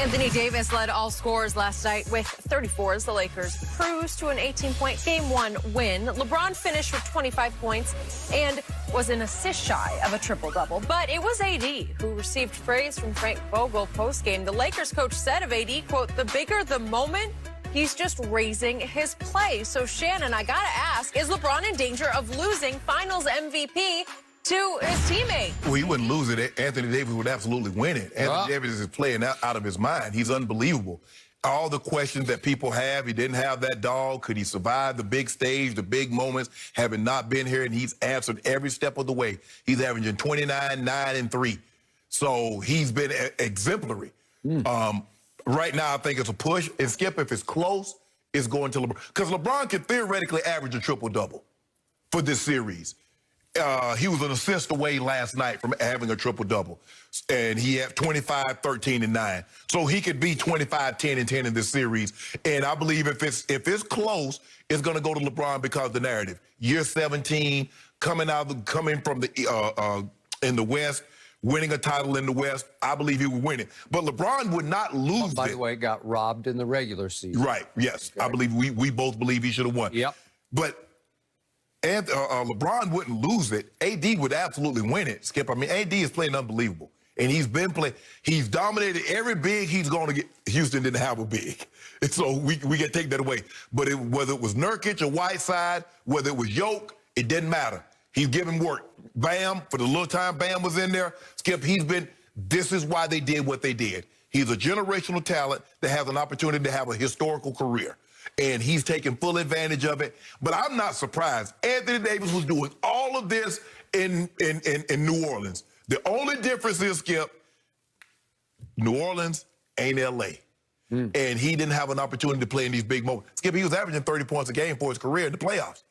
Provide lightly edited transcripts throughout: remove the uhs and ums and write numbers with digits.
Anthony Davis led all scorers last night with 34 as the Lakers cruised to an 18-point Game 1 win. LeBron finished with 25 points and was an assist shy of a triple-double. But it was AD who received praise from Frank Vogel post-game. The Lakers coach said of AD, quote, "The bigger the moment, he's just raising his play." So, Shannon, I got to ask, is LeBron in danger of losing Finals MVP to his teammate? Well, he wouldn't lose it. Anthony Davis would absolutely win it. Anthony Davis is playing out of his mind. He's unbelievable. All the questions that people have, he didn't have that dog. Could he survive the big stage, the big moments, having not been here? And he's answered every step of the way. He's averaging 29, 9, and 3. So he's been exemplary. Right now, I think it's a push. And Skip, if it's close, it's going to LeBron. Because LeBron can theoretically average a triple-double for this series. He was an assist away last night from having a triple-double. And he had 25, 13, and 9. So he could be 25, 10, and 10 in this series. And I believe if it's close, it's going to go to LeBron because of the narrative. Year 17, coming from the in the West, winning a title in the West, I believe he would win it. But LeBron would not lose it. By the way, got robbed in the regular season. Right, yes. Okay. I believe we both believe he should have won. Yep. But LeBron wouldn't lose it. AD would absolutely win it, Skip. I mean, AD is playing unbelievable. And he's been playing. He's dominated every big he's going to get. Houston didn't have a big. And so we can take that away. But whether it was Nurkic or Whiteside, whether it was Yoke, it didn't matter. He's giving work. Bam, for the little time Bam was in there, Skip, this is why they did what they did. He's a generational talent that has an opportunity to have a historical career. And he's taking full advantage of it. But I'm not surprised. Anthony Davis was doing all of this in New Orleans. The only difference is, Skip, New Orleans ain't L.A. And he didn't have an opportunity to play in these big moments. Skip, he was averaging 30 points a game for his career in the playoffs.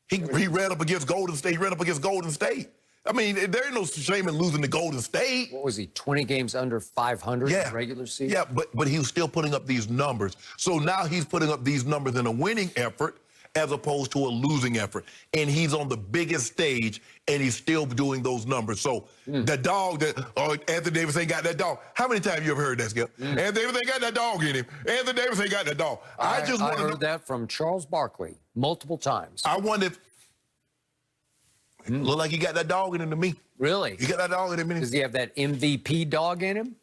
He ran up against Golden State. He ran up against Golden State. I mean, there ain't no shame in losing to Golden State. What was he, 20 games under 500 in the regular season? Yeah, but he was still putting up these numbers. So now he's putting up these numbers in a winning effort as opposed to a losing effort. And he's on the biggest stage, and he's still doing those numbers. So the dog Anthony Davis ain't got that dog. How many times you ever heard that, Skip? Anthony Davis ain't got that dog in him. Anthony Davis ain't got that dog. I heard that from Charles Barkley multiple times. I wonder if look like he got that dog in him to me. Really? He got that dog in him. Does he have that MVP dog in him?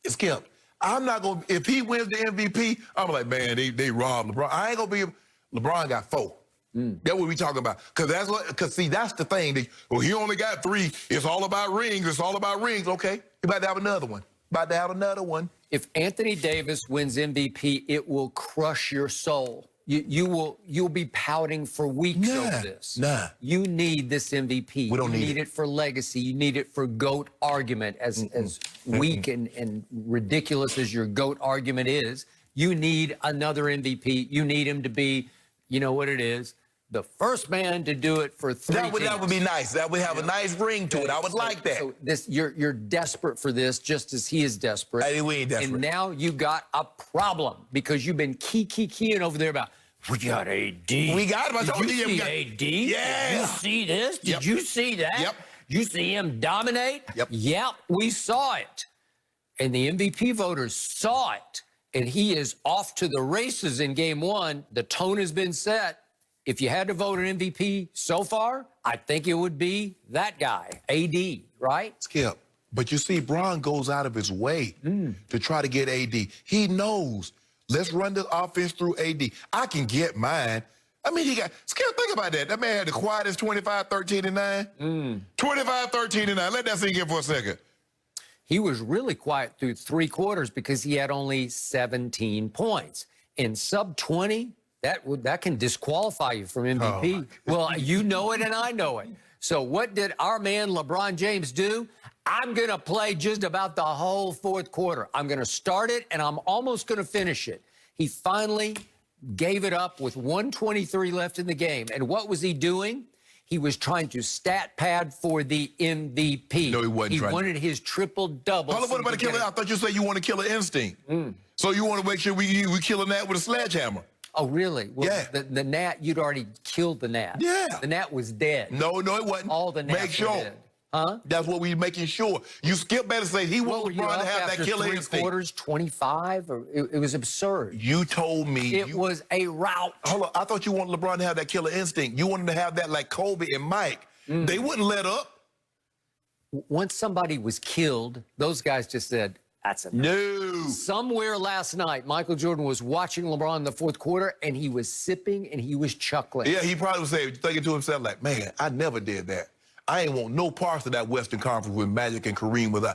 Skip, I'm not going to, if he wins the MVP, I'm like, man, they robbed LeBron. I ain't going to be, LeBron got 4. That's what we talking about. Because see, that's the thing. Well, he only got 3. It's all about rings. It's all about rings. Okay, you about to have another one. About to have another one. If Anthony Davis wins MVP, it will crush your soul. You'll be pouting for weeks over this. You need this MVP. We don't need it. You need it for legacy. You need it for GOAT argument. As weak and ridiculous as your GOAT argument is, you need another MVP. You need him to be, you know what it is, the first man to do it for 3 That would be nice. That would have a nice ring to it. I would like that. So you're desperate for this, just as he is desperate. I think we ain't desperate. And now you got a problem because you've been keying over there about, we got AD. We got him. Did you see AD? Yeah. Did you see this? Did you see that? Yep. You see him dominate? Yep, we saw it. And the MVP voters saw it. And he is off to the races in Game 1. The tone has been set. If you had to vote an MVP so far, I think it would be that guy, AD, right? Skip, but you see, Bron goes out of his way to try to get AD. He knows, let's run the offense through AD. I can get mine. I mean, Skip, think about that. That man had the quietest 25, 13, and 9. 25, 13, and 9. Let that sink in for a second. He was really quiet through 3 quarters because he had only 17 points. In sub-20, that can disqualify you from MVP. Well, you know it and I know it. So what did our man LeBron James do? I'm going to play just about the whole 4th quarter. I'm going to start it, and I'm almost going to finish it. He finally gave it up with 1:23 left in the game. And what was he doing? He was trying to stat pad for the MVP. No, he wasn't. He wanted his triple-double. Hold on, what about the killer? I thought you said you want to kill an instinct. So you want to make sure we killing that with a sledgehammer. Oh, really? Well, yeah. The gnat, you'd already killed the gnat. Yeah. The gnat was dead. No, it wasn't. All the gnats Make sure. were dead. Huh? That's what we're making sure. You Skip better say he What wants were you LeBron up to have that after killer 3 instinct. quarters, 25? Or it was absurd. You told me. It was a rout. Hold on. I thought you wanted LeBron to have that killer instinct. You wanted to have that like Kobe and Mike. They wouldn't let up. Once somebody was killed, those guys just said, that's enough. No. Somewhere last night, Michael Jordan was watching LeBron in the fourth quarter, and he was sipping and he was chuckling. Yeah, he probably was saying, thinking to himself like, man, I never did that. I ain't want no parts of that Western Conference with Magic and Kareem.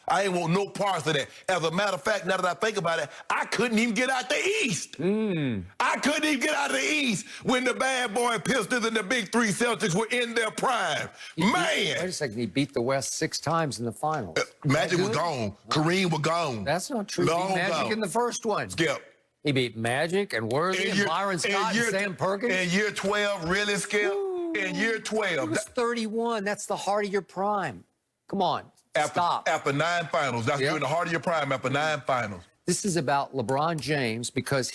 I ain't want no parts of that. As a matter of fact, now that I think about it, I couldn't even get out the East. I couldn't even get out of the East when the bad boy Pistons and the Big Three Celtics were in their prime. Wait a second, he beat the West 6 times in the finals. Magic was gone. Kareem was gone. That's not true. He Long beat Magic gone. in the first one. Skip. He beat Magic and Worthy and Byron Scott and Sam Perkins. In year 12, really, Skip? In year He 12. was 31. That's the heart of your prime. Come on, stop. After 9 finals. That's you're in the heart of your prime after 9 finals. This is about LeBron James because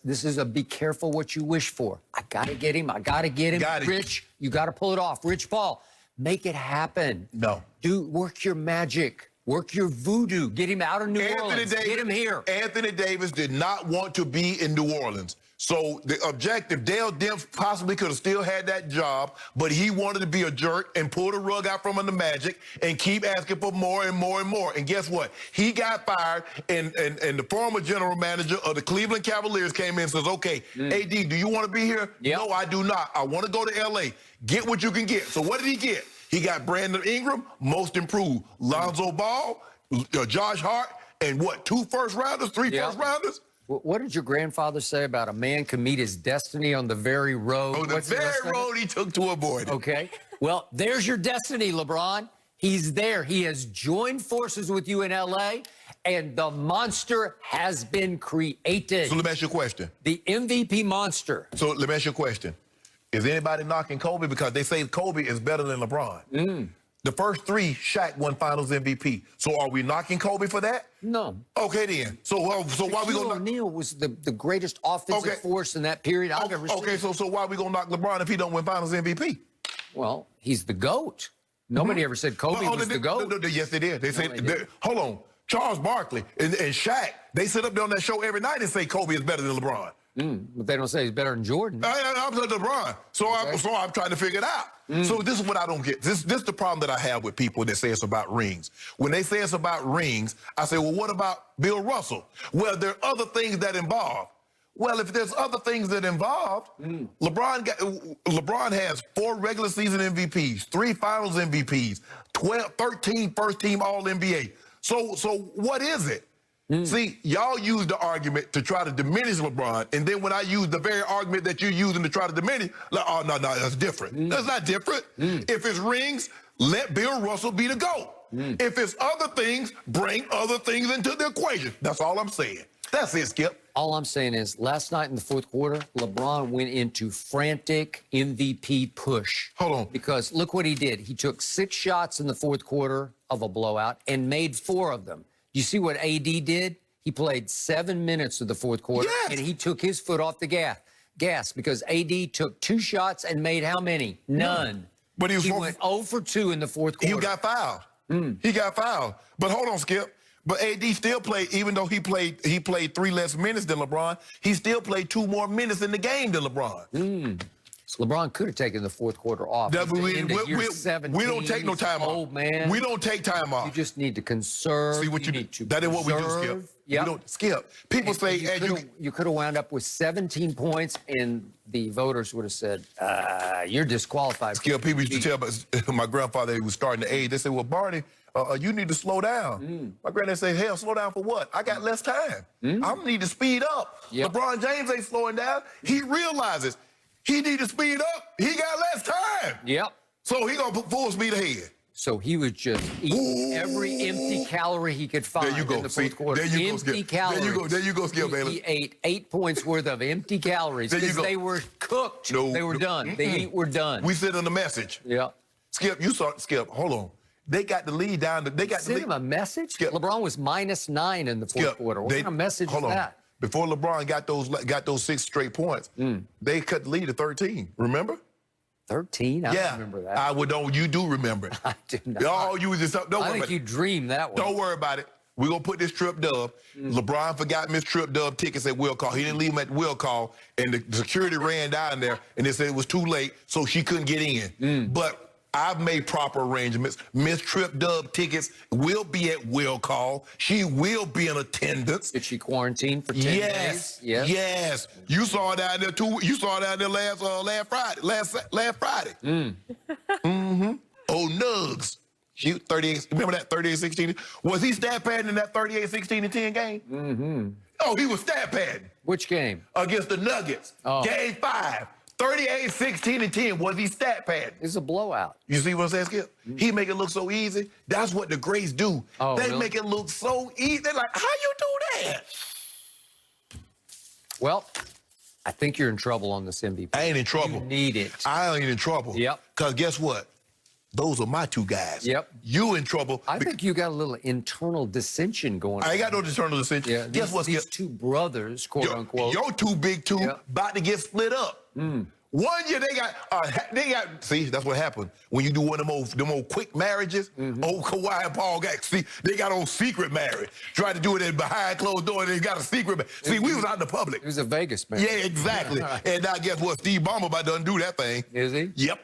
this is a be careful what you wish for. I got to get him. I got to get him. Got him. Rich, you got to pull it off. Rich Paul, make it happen. No. Work your magic. Work your voodoo. Get him out of New Orleans. Get him here. Anthony Davis did not want to be in New Orleans. So the objective, Dale Demps possibly could have still had that job, but he wanted to be a jerk and pull the rug out from under Magic and keep asking for more and more and more. And guess what? He got fired, and the former general manager of the Cleveland Cavaliers came in and says, okay, AD, do you want to be here? Yep. No, I do not. I want to go to L.A. Get what you can get. So what did he get? He got Brandon Ingram, most improved, Lonzo Ball, Josh Hart, and what, 2 first-rounders, 3 first-rounders? What did your grandfather say about a man can meet his destiny on the very road? On the very road he took to avoid it. Okay. Well, there's your destiny, LeBron. He's there. He has joined forces with you in L.A., and the monster has been created. So let me ask you a question. The MVP monster. So let me ask you a question. Is anybody knocking Kobe? Because they say Kobe is better than LeBron. The first 3, Shaq won Finals MVP. So are we knocking Kobe for that? No. Okay, then. So why we Shaquille gonna? O'Neal was the greatest offensive force in that period I've ever seen. Okay, so why we gonna knock LeBron if he don't win Finals MVP? Well, he's the GOAT. Nobody ever said Kobe was the GOAT. Yes, they did. They said, they didn't. hold on, Charles Barkley and Shaq, they sit up there on that show every night and say Kobe is better than LeBron. But they don't say he's better than Jordan. I'm saying LeBron. So I'm trying to figure it out. So this is what I don't get. This is the problem that I have with people that say it's about rings. When they say it's about rings, I say, well, what about Bill Russell? Well, there are other things that involve. Well, if there's other things that involved, LeBron has 4 regular season MVPs, 3 finals MVPs, 13 first team All-NBA. So what is it? See, y'all use the argument to try to diminish LeBron, and then when I use the very argument that you're using to try to diminish, like, oh, no, that's different. That's not different. If it's rings, let Bill Russell be the GOAT. If it's other things, bring other things into the equation. That's all I'm saying. That's it, Skip. All I'm saying is last night in the fourth quarter, LeBron went into frantic MVP push. Hold on. Because look what he did. He took 6 shots in the fourth quarter of a blowout and made 4 of them. You see what AD did? He played 7 minutes of the fourth quarter, and he took his foot off the gas because AD took 2 shots and made how many? None. But he went 0 for 2 in the fourth quarter. He got fouled. He got fouled. But hold on, Skip. But AD still played, even though he played 3 less minutes than LeBron, he still played 2 more minutes in the game than LeBron. So LeBron could have taken the fourth quarter off. We don't take no time off. Old man. We don't take time off. You just need to conserve. See what you need to that is what we do, Skip. Yep. We don't Skip. People say you could have wound up with 17 points, and the voters would have said, "You're disqualified." Skip. People used to tell my grandfather he was starting to age. They said, "Well, Barney, you need to slow down." My granddad said, "Hell, slow down for what? I got less time. I need to speed up." Yep. LeBron James ain't slowing down. He realizes he need to speed up. He got less time. Yep. So he gonna put full speed ahead. So he was just eating every empty calorie he could find in the fourth quarter. There you empty go, calories. There you go, Skip Bayless. He ate 8 points worth of empty calories because they were cooked. They were done. The heat were done. We sent him the message. Yeah. Skip, you saw Skip. Hold on. They got the lead down. They got Send him a message. Skip. LeBron was -9 in the fourth quarter. What kind of message is that? Before LeBron got those 6 straight points, they cut the lead to 13. Remember? 13? I don't remember that. I would know. You do remember it. I do not. All you was just don't I worry think about you it. dreamed that one. Don't worry about it. We're going to put this Trip Dub. LeBron forgot Miss Trip Dub tickets at will call. He didn't leave them at will call, and the security ran down there, and they said it was too late, so she couldn't get in. But I've made proper arrangements. Miss Trip Dub tickets will be at will call. She will be in attendance. Did she quarantine for 10 days? Yes. You saw it down there too. You saw it down there last Friday. Last Friday. Oh, Nugs. Shoot, 38. Remember that 38-16? Was he stat padding in that 38-16-10 game? Oh, he was stat padding. Which game? Against the Nuggets. Game 5. 38-16-10. Was he stat padding? It's a blowout. You see what I'm saying, Skip? He make it look so easy. That's what the greats do. Oh, they really? make it look so easy. They're like, how you do that? Well, I think you're in trouble on this MVP. I ain't in trouble. You need it. I ain't in trouble. Yep. Because guess what? Those are my two guys. Yep. You in trouble. I think you got a little internal dissension going on. I ain't got no internal dissension. Yeah, Guess what, these Skip? two brothers, quote unquote. Your two big two about to get split up. 1 year they got. See, that's what happened when you do one of them old quick marriages. Old Kawhi and Paul got. See, they got old secret marriage. Tried to do it behind closed doors. They got a secret. See, we was out in the public. It was a Vegas man. Yeah, exactly. And now guess what? Steve Ballmer about done do that thing. Is he? Yep.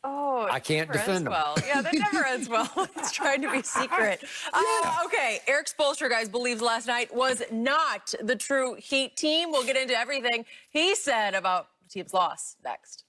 Oh, I can't never defend ends him. well. Yeah, that never ends well. It's trying to be secret. Okay, Eric Spoelstra, guys, believes last night was not the true Heat team. We'll get into everything he said about the team's loss next.